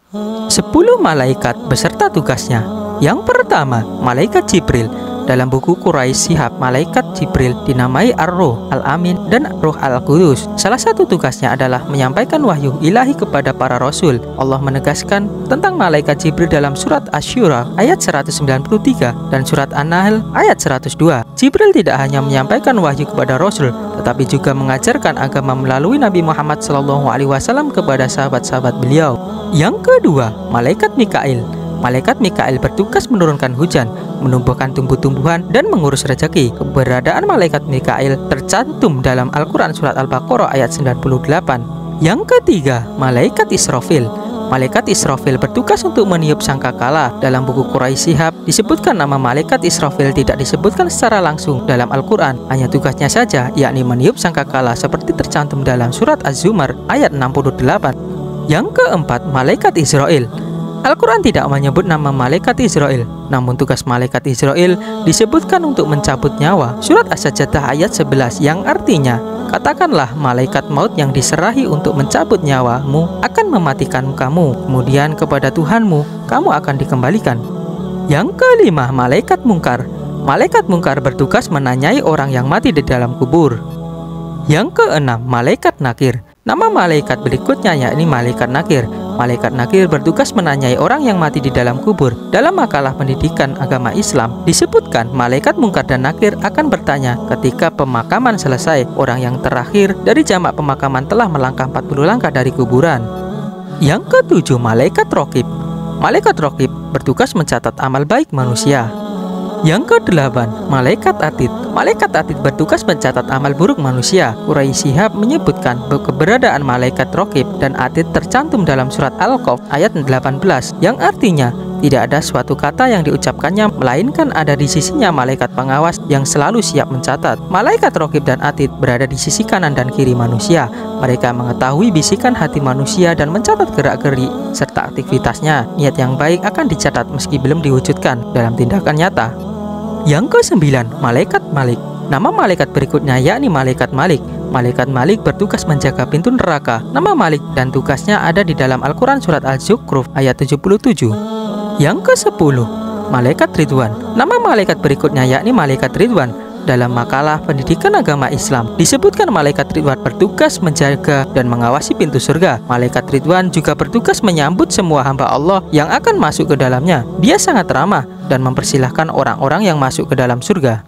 10 malaikat beserta tugasnya. Yang pertama, malaikat Jibril. Dalam buku Quraisy Shihab, malaikat Jibril dinamai Ar-Ruh, Al-Amin, dan Ruh Al-Qudus. Salah satu tugasnya adalah menyampaikan wahyu ilahi kepada para rasul. Allah menegaskan tentang malaikat Jibril dalam surat Asy-Syura ayat 193 dan surat An-Nahl ayat 102. Jibril tidak hanya menyampaikan wahyu kepada rasul, tetapi juga mengajarkan agama melalui Nabi Muhammad SAW kepada sahabat-sahabat beliau. Yang kedua, malaikat Mikail. Malaikat Mikail bertugas menurunkan hujan, menumbuhkan tumbuh-tumbuhan, dan mengurus rezeki. Keberadaan malaikat Mikail tercantum dalam Al-Quran surat Al-Baqarah ayat 98. Yang ketiga, malaikat Israfil. Malaikat Israfil bertugas untuk meniup sangkakala. Dalam buku Quraisy Shihab disebutkan nama malaikat Israfil tidak disebutkan secara langsung dalam Al-Quran, hanya tugasnya saja, yakni meniup sangkakala seperti tercantum dalam surat Az-Zumar ayat 68. Yang keempat, malaikat Israel. Al-Quran tidak menyebut nama malaikat Israel, namun tugas malaikat Israel disebutkan untuk mencabut nyawa. Surat As-Sajdah ayat 11 yang artinya, katakanlah malaikat maut yang diserahi untuk mencabut nyawamu akan mematikan kamu, kemudian kepada Tuhanmu kamu akan dikembalikan. Yang kelima, malaikat mungkar. Malaikat mungkar bertugas menanyai orang yang mati di dalam kubur. Yang keenam, malaikat nakir. Nama malaikat berikutnya yakni malaikat nakir. Malaikat nakir bertugas menanyai orang yang mati di dalam kubur. Dalam makalah pendidikan agama Islam disebutkan malaikat mungkar dan nakir akan bertanya ketika pemakaman selesai. Orang yang terakhir dari jamak pemakaman telah melangkah 40 langkah dari kuburan. Yang ketujuh, malaikat raqib. Malaikat raqib bertugas mencatat amal baik manusia. Yang kedelapan, malaikat atid. Malaikat atid bertugas mencatat amal buruk manusia. Quraisy Shihab menyebutkan keberadaan malaikat raqib dan atid tercantum dalam surat Al-Qaf ayat 18 yang artinya tidak ada suatu kata yang diucapkannya melainkan ada di sisinya malaikat pengawas yang selalu siap mencatat. Malaikat raqib dan atid berada di sisi kanan dan kiri manusia. Mereka mengetahui bisikan hati manusia dan mencatat gerak-gerik serta aktivitasnya. Niat yang baik akan dicatat meski belum diwujudkan dalam tindakan nyata. Yang kesembilan, malaikat Malik. Nama malaikat berikutnya yakni malaikat Malik. Malaikat Malik bertugas menjaga pintu neraka. Nama Malik dan tugasnya ada di dalam Al-Quran surat Al-Zukhruf ayat 77. Yang ke-10, malaikat Ridwan. Nama malaikat berikutnya yakni malaikat Ridwan. Dalam makalah pendidikan agama Islam disebutkan malaikat Ridwan bertugas menjaga dan mengawasi pintu surga. Malaikat Ridwan juga bertugas menyambut semua hamba Allah yang akan masuk ke dalamnya. Dia sangat ramah dan mempersilahkan orang-orang yang masuk ke dalam surga.